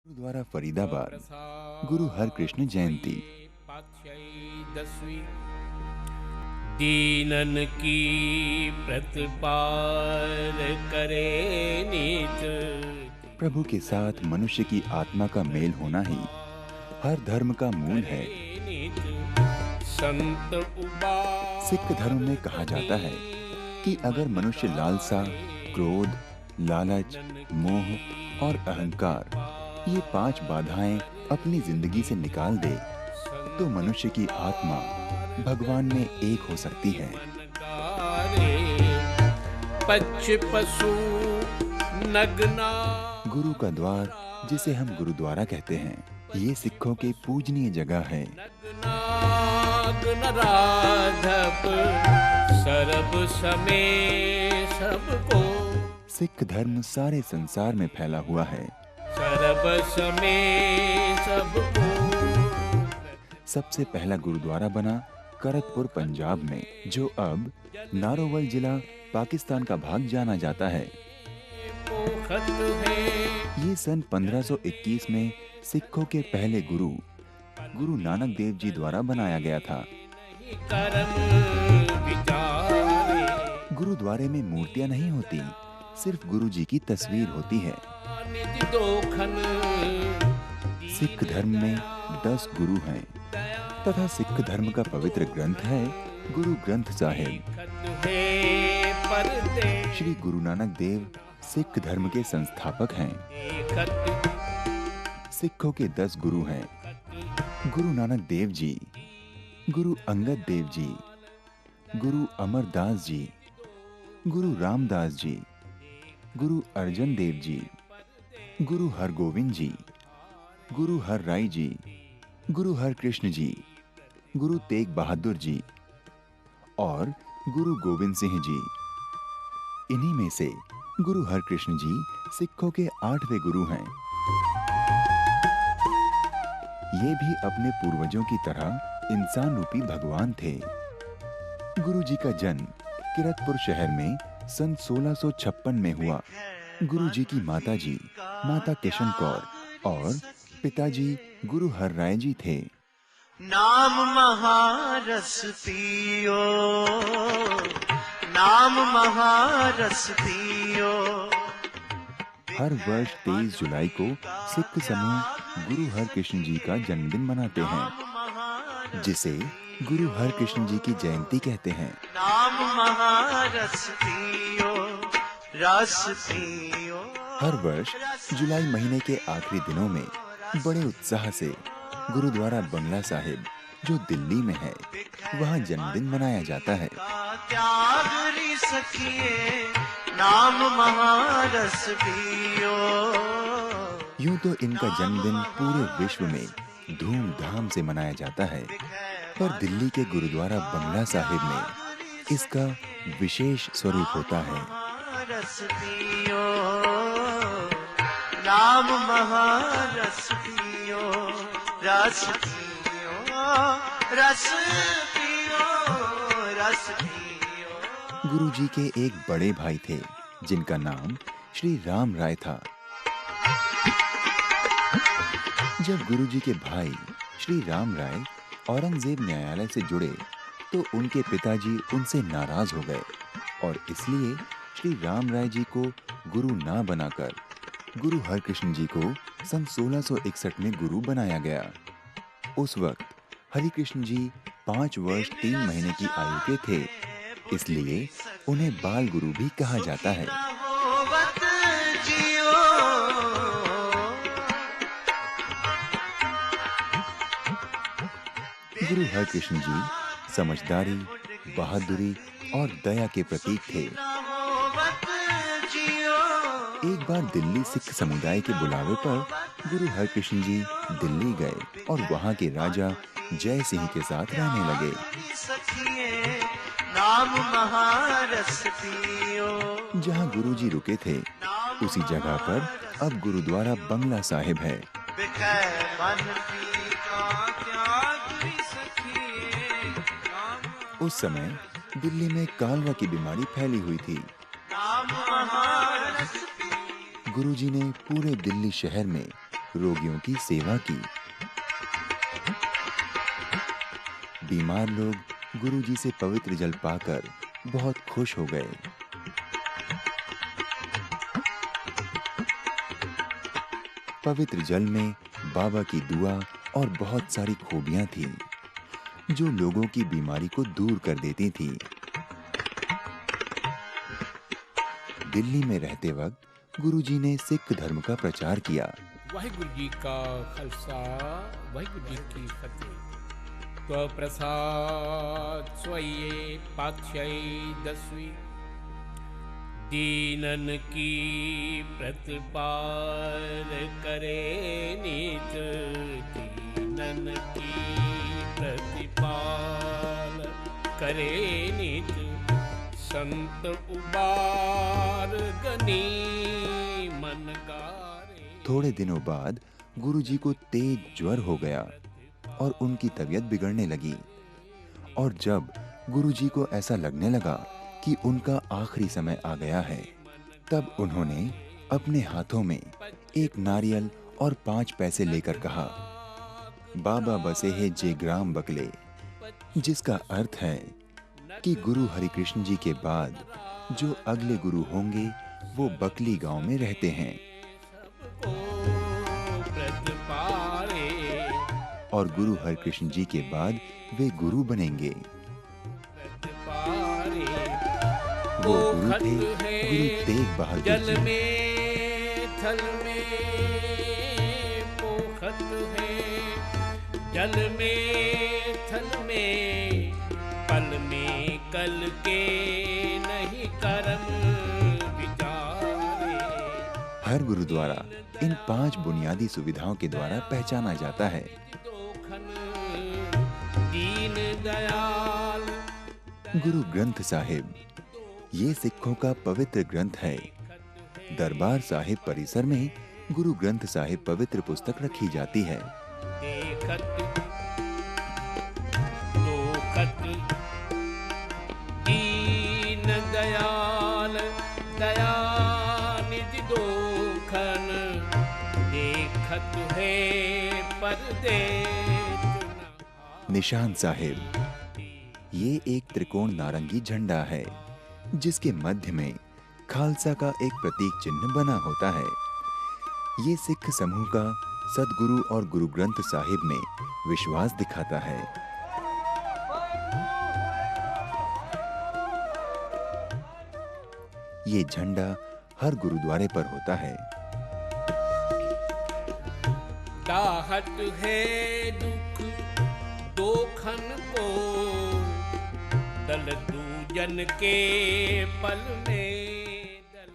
गुरुद्वारा फरीदाबाद गुरु हरकृष्ण जयंती। दीनन की प्रतिपाल करे नीत। प्रभु के साथ मनुष्य की आत्मा का मेल होना ही हर धर्म का मूल है। संत सिख धर्म में कहा जाता है कि अगर मनुष्य लालसा, क्रोध, लालच, मोह और अहंकार ये 5 बाधाएं अपनी जिंदगी से निकाल दे तो मनुष्य की आत्मा भगवान में एक हो सकती है। पच्च पशु नगना। गुरु का द्वार, जिसे हम गुरुद्वारा कहते हैं, ये सिखों की पूजनीय जगह है। सरब समय सबको। सिख धर्म सारे संसार में फैला हुआ है। सरब समय सबको। सबसे पहला गुरुद्वारा बना करतपुर पंजाब में, जो अब नारोवल जिला पाकिस्तान का भाग जाना जाता है। ये सन 1521 में सिखों के पहले गुरु गुरु नानक देव जी द्वारा बनाया गया था। गुरुद्वारे में मूर्तियां नहीं होती, सिर्फ गुरु जी की तस्वीर होती है। सिख धर्म में 10 गुरु हैं तथा सिख धर्म का पवित्र ग्रंथ है गुरु ग्रंथ साहिब। श्री गुरु नानक देव सिख धर्म के संस्थापक हैं। सिखों के 10 गुरु हैं: गुरु नानक देव जी, गुरु अंगद देव जी, गुरु अमरदास जी, गुरु रामदास जी, गुरु अर्जन देव जी, गुरु हरगोविंद जी, गुरु हर राय जी, गुरु हरकृष्ण जी, गुरु तेग बहादुर जी और गुरु गोविंद सिंह जी। इन्हीं में से गुरु हरकृष्ण जी सिखों के 8वें गुरु हैं। ये भी अपने पूर्वजों की तरह इंसान रूपी भगवान थे। गुरु जी का जन्म किरतपुर शहर में सन 1656 में हुआ। गुरु जी की माता जी माता किशन कौर और पिताजी गुरु हर राय जी थे। नाम महारस पियो, नाम महारस पियो। हर वर्ष 23 जुलाई को सिख समूह गुरु हरकृष्ण जी का जन्मदिन मनाते हैं, जिसे गुरु हरकृष्ण जी की जयंती कहते हैं। नाम महारस पियो, रस पियो। हर वर्ष जुलाई महीने के आखिरी दिनों में बड़े उत्साह से गुरुद्वारा बंगला साहिब, जो दिल्ली में है, वहाँ जन्मदिन मनाया जाता है। त्यागरी सखिए, नाम महारस पियो। यूं तो इनका जन्मदिन पूरे विश्व में धूमधाम से मनाया जाता है, पर दिल्ली के गुरुद्वारा बंगला साहिब में इसका विशेष स्वरूप होता है। रस पियो, नाम महारस पियो, रस पियो, रस पियो, रस पियो। गुरु जी के एक बड़े भाई थे जिनका नाम श्री राम राय था। जब गुरु जी के भाई श्री राम राय औरंगजेब न्यायालय से जुड़े तो उनके पिताजी उनसे नाराज हो गए और इसलिए श्री राम राय जी को गुरु ना बनाकर गुरु हरकृष्ण जी को सन 1661 में गुरु बनाया गया। उस वक्त हरिकृष्ण जी 5 वर्ष 3 महीने की आयु के थे, इसलिए उन्हें बाल गुरु भी कहा जाता है। गुरु हरकृष्ण जी समझदारी, बहादुरी और दया के प्रतीक थे। एक बार दिल्ली सिख समुदाय के बुलावे पर गुरु हरकृष्ण जी दिल्ली गए और वहाँ के राजा जय सिंह के साथ रहने लगे। नाम महारस पियो। जहाँ गुरु जी रुके थे उसी जगह पर अब गुरुद्वारा बंगला साहिब है। उस समय दिल्ली में कालरा की बीमारी फैली हुई थी। गुरुजी ने पूरे दिल्ली शहर में रोगियों की सेवा की। बीमार लोग गुरुजी से पवित्र जल पाकर बहुत खुश हो गए। पवित्र जल में बाबा की दुआ और बहुत सारी खूबियां थीं, जो लोगों की बीमारी को दूर कर देती थी। दिल्ली में रहते वक्त गुरुजी ने सिख धर्म का प्रचार किया। वाहिगुरु जी का खालसा, वाहिगुरु जी की फतेह। तो प्रसाद सोइए पातशाही दसवीं, दीनन की प्रतिपाल करे नीत, दीनन की प्रतिपाल करे नीत, संत उबार गनी मन गारे। थोड़े दिनों बाद गुरुजी को तेज ज्वर हो गया और उनकी तबीयत बिगड़ने लगी। और जब गुरुजी को ऐसा लगने लगा कि उनका आखिरी समय आ गया है, तब उन्होंने अपने हाथों में एक नारियल और 5 पैसे लेकर कहा, बाबा बसे है जे ग्राम बकले, जिसका अर्थ है कि गुरु हरिकृष्ण जी के बाद जो अगले गुरु होंगे वो बकली गांव में रहते हैं और गुरु हरिकृष्ण जी के बाद वे गुरु बनेंगे। वो गुरु थे गुरु तेग बहादुर जल जी। में थल में पोखत है, जल में थल में पल में कल के नहीं करम विचारे। हर गुरुद्वारा इन 5 बुनियादी सुविधाओं के द्वारा पहचाना जाता है। दीन दयाल गुरु ग्रंथ साहिब, ये सिखों का पवित्र ग्रंथ है। दरबार साहिब परिसर में गुरु ग्रंथ साहिब पवित्र पुस्तक रखी जाती है। देखत दोखत दीन दयाल, दया निज दोखन, देखत है परदेश न। निशान साहिब, ये एक त्रिकोण नारंगी झंडा है जिसके मध्य में खालसा का एक प्रतीक चिन्ह बना होता है। ये सिख समूह का सदगुरु और गुरु ग्रंथ साहिब में विश्वास दिखाता है। ये झंडा हर गुरुद्वारे पर होता है। दाहत है दुख दोखन को, दल दूजन के पल में।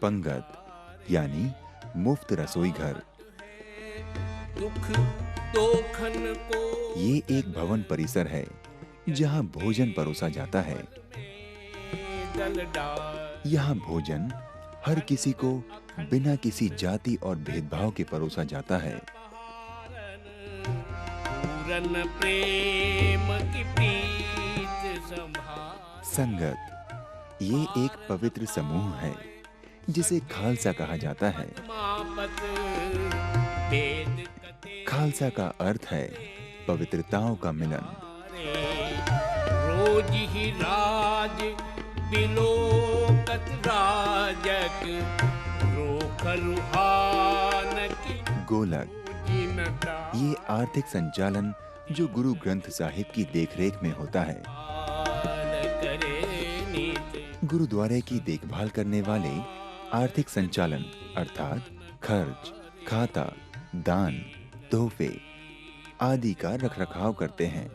पंगत यानी मुफ्त रसोई घर, दुख दोखन को ये एक भवन परिसर है जहाँ भोजन परोसा जाता है। दल डाल यहाँ भोजन हर किसी को बिना किसी जाति और भेदभाव के परोसा जाता है। पूरन प्रेम की प्रीत संभाल। संगत, ये एक पवित्र समूह है जिसे खालसा कहा जाता है। मापत भेद कते खालसा का अर्थ है पवित्रताओं का मिलन। रोज ही राज बिलोकत राजक, रोक रुहान की गोलक, जिनता ये आर्थिक संचालन जो गुरु ग्रंथ साहिब की देखरेख में होता है। करे नीत। गुरुद्वारे की देखभाल करने वाले आर्थिक संचालन अर्थात खर्च, खाता, दान, तोहफे आदि का रखरखाव करते हैं।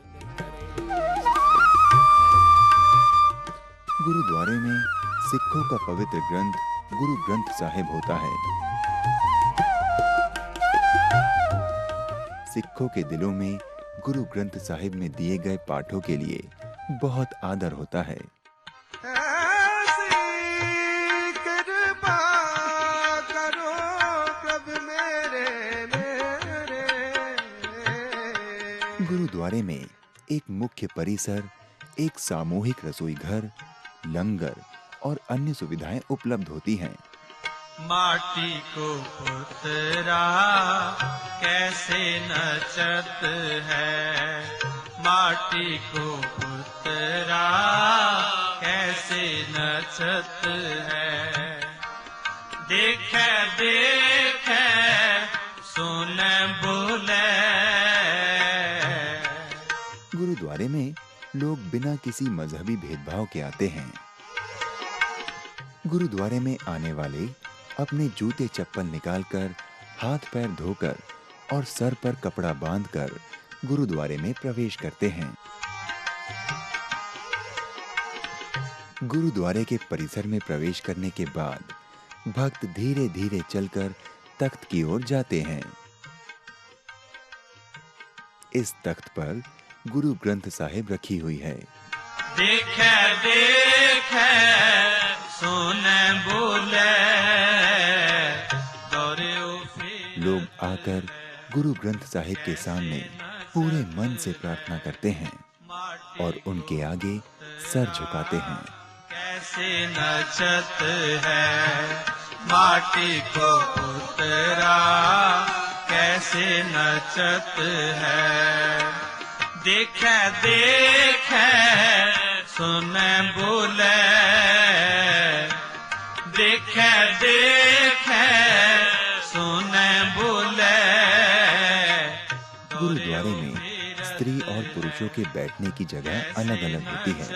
गुरुद्वारे में सिखों का पवित्र ग्रंथ गुरु ग्रंथ साहिब होता है। सिखों के दिलों में गुरु ग्रंथ साहिब में दिए गए पाठों के लिए बहुत आदर होता है। ऐसी कृपा करो प्रभु मेरे। गुरुद्वारे में एक मुख्य परिसर, एक सामूहिक रसोई घर, लंगर और अन्य सुविधाएं उपलब्ध होती हैं। माटी को पुतरा कैसे नचत है, माटी को पुतरा कैसे नचत है। देखे देखे सुने बोले। गुरुद्वारे में लोग बिना किसी मजहबी भेदभाव के आते हैं। गुरुद्वारे में आने वाले अपने जूते चप्पल निकालकर, हाथ पैर धोकर और सर पर कपड़ा बांधकर गुरुद्वारे में प्रवेश करते हैं। गुरुद्वारे के परिसर में प्रवेश करने के बाद भक्त धीरे धीरे चलकर तख्त की ओर जाते हैं। इस तख्त पर गुरु ग्रंथ साहिब रखी हुई है। देखे देखे सुने बोले। लोग आकर गुरु ग्रंथ साहिब के सामने पूरे मन से प्रार्थना करते हैं और उनके आगे सर झुकाते हैं। कैसे नचत है, माटी को पुतरा कैसे नचत है। देखे देखे सुने बोले। देखे देखे सुने बोले। गुरुद्वारे में स्त्री और पुरुषों के बैठने की जगह अलग अलग होती है।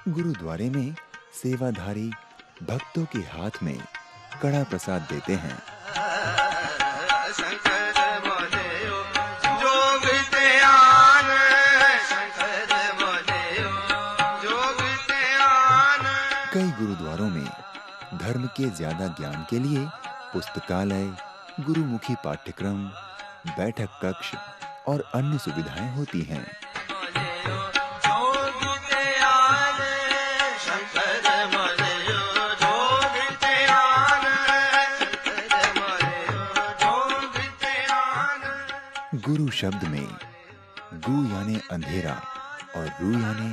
गुरुद्वारे में सेवाधारी भक्तों के हाथ में कड़ा प्रसाद देते हैं। कई गुरुद्वारों में धर्म के ज्यादा ज्ञान के लिए पुस्तकालय, गुरुमुखी पाठ्यक्रम, बैठक कक्ष और अन्य सुविधाएं होती हैं। गुरु शब्द में गु यानी अंधेरा और रू यानी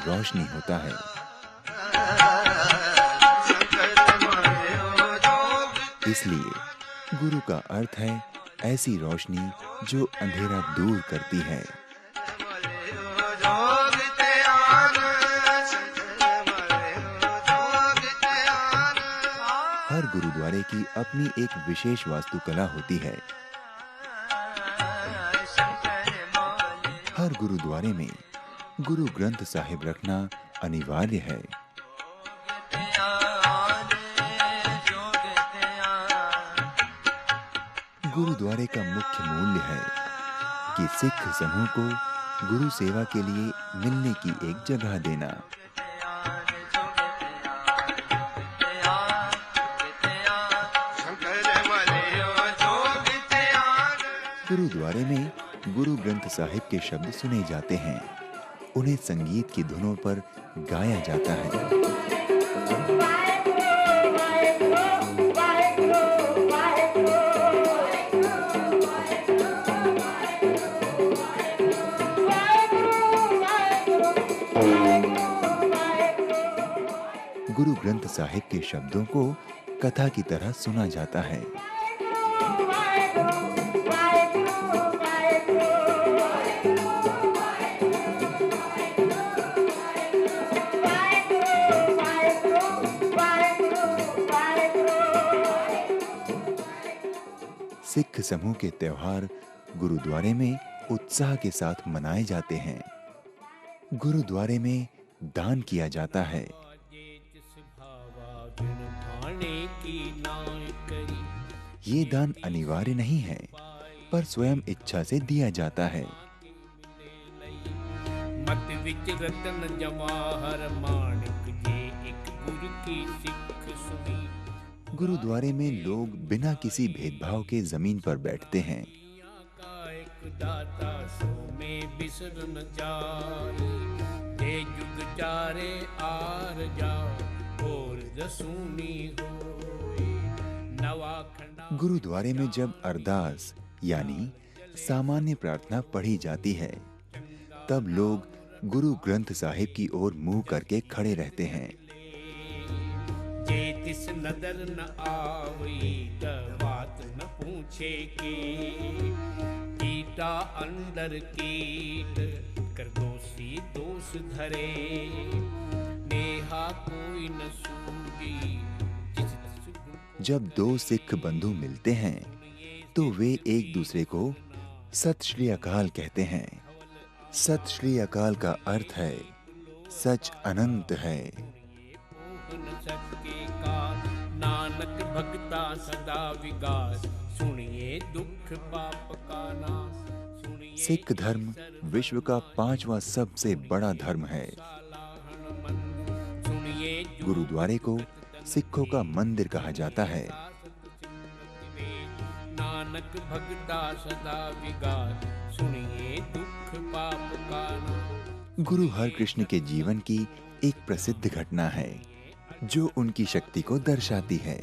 रोशनी होता है। इसलिए गुरु का अर्थ है ऐसी रोशनी जो अंधेरा दूर करती है। हर गुरुद्वारे की अपनी एक विशेष वास्तुकला होती है। हर गुरुद्वारे में गुरु ग्रंथ साहिब रखना अनिवार्य है। गुरुद्वारे का मुख्य मूल्य है कि सिख समूह को गुरु सेवा के लिए मिलने की एक जगह देना। गुरुद्वारे में गुरु ग्रंथ साहिब के शब्द सुने जाते हैं। उन्हें संगीत की धुनों पर गाया जाता है। गुरु ग्रंथ साहिब के शब्दों को कथा की तरह सुना जाता है। सिख समूह के त्योहार गुरुद्वारे में उत्साह के साथ मनाए जाते हैं। गुरुद्वारे में दान किया जाता है। ये दान अनिवार्य नहीं है, पर स्वयं इच्छा से दिया जाता है। मत विच रतन जवाहर माणिक जे एक गुरु की सिख सुनी। गुरुद्वारे में लोग बिना किसी भेदभाव के जमीन पर बैठते हैं। दाता सो में बिसर न जाए, ते जुग चारे आर जाओ और जसूनी होए। नवा खंडा गुरुद्वारे में जब अरदास यानी सामान्य प्रार्थना पढ़ी जाती है, तब लोग गुरु ग्रंथ साहिब की ओर मुंह करके खड़े रहते हैं। जे तिस नदर न आवई त बात न पूछे के कीटा अंदर कीट कर दोषी दोष धरे नेहा कोई न सूझी जिस तिस गुण जब दो सिख बंधु मिलते हैं तो वे एक दूसरे को सत श्री अकाल कहते हैं। सत श्री अकाल का अर्थ है सच अनंत है। न सके का नानक भगता सदा विगास सुनिए दुख पाप का नाश सुनिए सिख धर्म विश्व का 5वां सबसे बड़ा धर्म है। सालाहन मन सुनिए गुरुद्वारे को सिखों का मंदिर कहा जाता है। नानक भगता सदा विगास सुनिए दुख पाप का नाश। गुरु हरकृष्ण के जीवन की एक प्रसिद्ध घटना है जो उनकी शक्ति को दर्शाती है।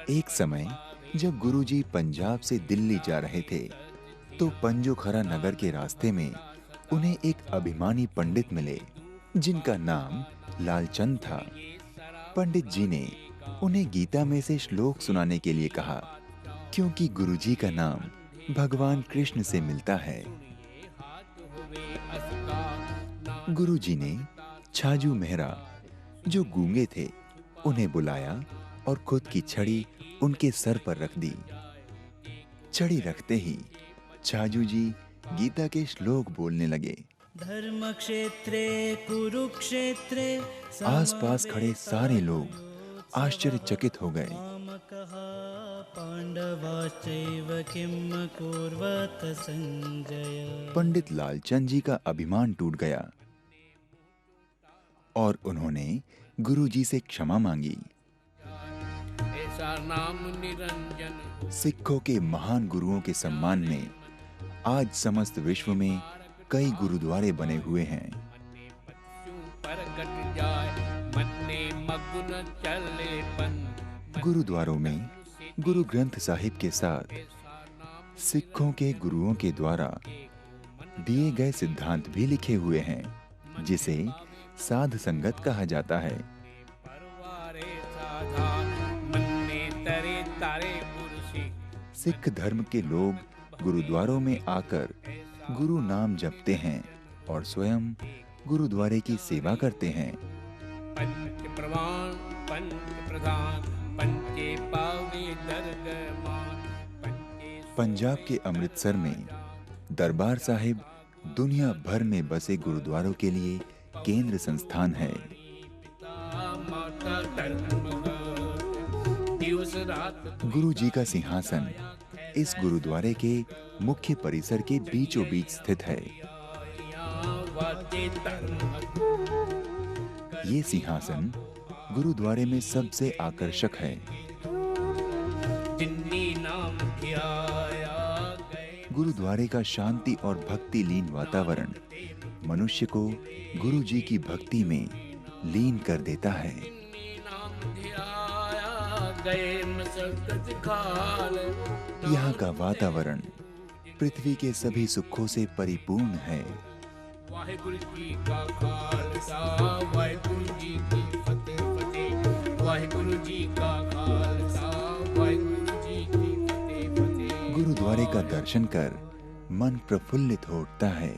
एक समय जब गुरुजी पंजाब से दिल्ली जा रहे थे तो पंजोखरा नगर के रास्ते में उन्हें एक अभिमानी पंडित मिले जिनका नाम लालचंद था। पंडित जी ने उन्हें गीता में से श्लोक सुनाने के लिए कहा क्योंकि गुरुजी का नाम भगवान कृष्ण से मिलता है। गुरुजी ने छाजू मेहरा जो गूंगे थे उन्हें बुलाया और खुद की छड़ी उनके सर पर रख दी। छड़ी रखते ही छाजू जी गीता के श्लोक बोलने लगे। धर्म क्षेत्रे कुरुक्षेत्रे आसपास खड़े सारे लोग आश्चर्यचकित हो गए। पांडवाश्चैव किम कुर्वत संजय। पंडित लालचंद जी का अभिमान टूट गया और उन्होंने गुरुजी से क्षमा मांगी। ऐसा नाम निरंजन सिखों के महान गुरुओं के सम्मान में आज समस्त विश्व में कई गुरुद्वारे बने हुए हैं। प्रगट जाए मन्ने मग्न चले पन गुरुद्वारों में गुरु ग्रंथ साहिब के साथ सिखों के गुरुओं के द्वारा दिए गए सिद्धांत भी लिखे हुए हैं जिसे साध संगत कहा जाता है। परवारे साधा मन्ने तरे तारे पुरुषी सिख धर्म के लोग गुरुद्वारों में आकर गुरु नाम जपते हैं और स्वयं गुरुद्वारे की सेवा करते हैं। पंच प्रमाण पंच प्रधान पंचे पावे दरगमान पंचे पंजाब के अमृतसर में दरबार साहिब दुनिया भर में बसे गुरुद्वारों के लिए केंद्र संस्थान है। पिता माता धर्म दिवस रात गुरु जी का सिंहासन इस गुरुद्वारे के मुख्य परिसर के बीचों बीच स्थित है। वाते धर्म ये सिंहासन गुरुद्वारे में सबसे आकर्षक है। जिन्नी नाम ध्याया गए गुरुद्वारे का शांति और भक्ति लीन वातावरण मनुष्य को गुरु जी की भक्ति में लीन कर देता है। जिन्नी नाम ध्याया गए मसकत खाल यहाँ का वातावरण पृथ्वी के सभी सुखों से परिपूर्ण है। वाहिगुरु जी का खालसा वाहिगुरु जी की फतेह फतेह वाहिगुरु जी का खालसा वाहिगुरु जी की फतेह फतेह। गुरुद्वारे का दर्शन कर मन प्रफुल्लित हो उठता है।